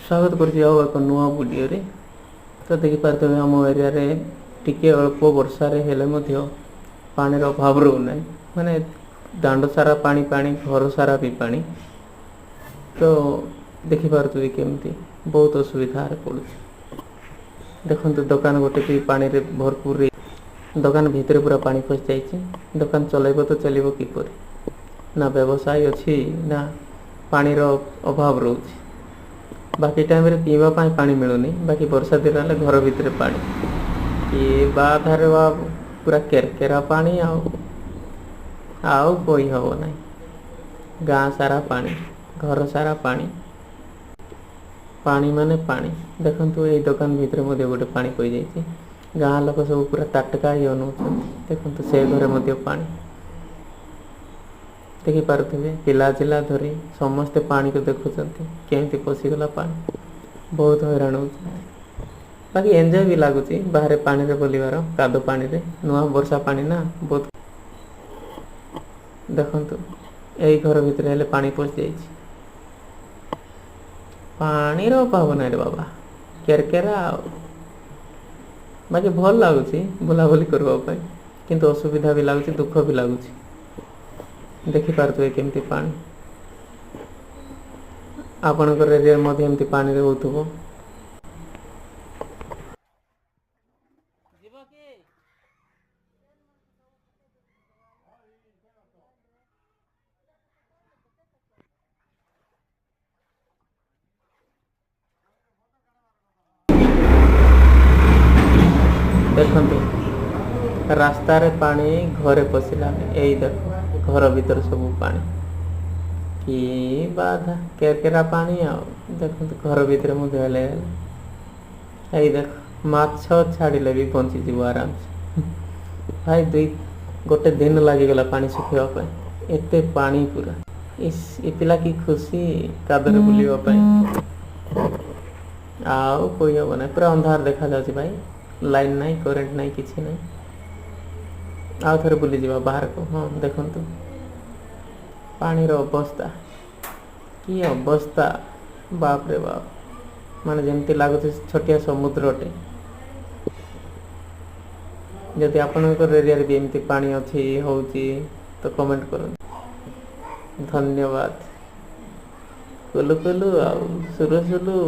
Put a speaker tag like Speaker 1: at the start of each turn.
Speaker 1: स्वागत करछि ଆଉ ଏକ ନୂଆ ଭିଡ଼ିଓରେ। ତ ଦେଖିପାରୁଥିବେ ଆମ ଏରିଆରେ ଟିକେ ଅଳ୍ପ ବର୍ଷାରେ ହେଲେ ମଧ୍ୟ ପାଣିର ଅଭାବ ରହୁନାହିଁ। ମାନେ ଦାଣ୍ଡ ସାରା ପାଣି ପାଣି, ଘର ସାରା ବି ପାଣି। ତ ଦେଖିପାରୁଥିବେ କେମିତି ବହୁତ ଅସୁବିଧାରେ ପଡ଼ୁଛି। ଦେଖନ୍ତୁ ଦୋକାନ ଗୋଟେ ବି ପାଣିରେ ଭରପୁର, ଦୋକାନ ଭିତରେ ପୁରା ପାଣି ପଶିଯାଇଛି। ଦୋକାନ ଚଲେଇବ ତ ଚାଲିବ କିପରି? ନା ବ୍ୟବସାୟ ଅଛି ନା ପାଣିର ଅଭାବ ରହୁଛି। बाकी टाइम रे पीवा पानी पानी मिलूनी, बाकी वर्षा दिन हेले घर भितर पानी ये बाधार पूरा केरकेरा पानी आउ कोई हम ना। गाँ सारा पानी, घर सारा पानी, पानी माने पानी। देखंतु ए दुकान भितर मध्य गोटे पानी पई जाइछि। गाँ लोक सब पूरा ताटका ही अनौछन। देखंतु से घरे मध्य पानी देखि पारुथिबे। पिला जिला धरी समस्ते पानी को देखुचंती केमती पसिगला पानी। बहुत हैरान होउछंती। बाकी एंजॉय भी लागुची बाहर पानी रे बोलिवार, कादो पानी रे। नुआ वर्षा पानी ना बहुत। देखंतु एई घर भितर हेले पानी पसि जाइछि। पानी रो अभाव नै रे बाबा, केरकेरा। बाकी भल लागुची बुलाबुली करबा पई, किंतु असुविधा भी लागुची, दुख भी लागुची। देखि पारुथिबे केमती पानी। आपणकर एरिया मध्ये एमती पानी रे होउथुबो। देखंतु रास्ता रे पानी, घरे पसिला। एई देखो घर भीतर सब पानी कि बाधा, केरकेरा पानी। देखो घर भीतर मुझे हेले एई देख माछ छाड़िले भी बंची जीव आराम से। भाई गोटे दिन लागिगला पानी सुखिया पाई, एते पानी पूरा। इस ए पिला की खुशी कादरे बुलिवा पाई। आउ कोई हम ना, पूरा अंधार देखा जाଉଛି भाई। लाइन नहीं, करेंट नहीं, किसी नहीं। आउ थरे बुली जीवा बाहर को। हाँ देखंतु पानी रो अवस्था की अवस्था, बाप रे बाप। माने जेमती लागुଛି छोटिया समुद्रटे। जदि आपनकर एरिया रे भी एमती पानी अछि होउची तो कमेंट करो। धन्यवाद। कुलु कुलु आउ सुरु सुलु।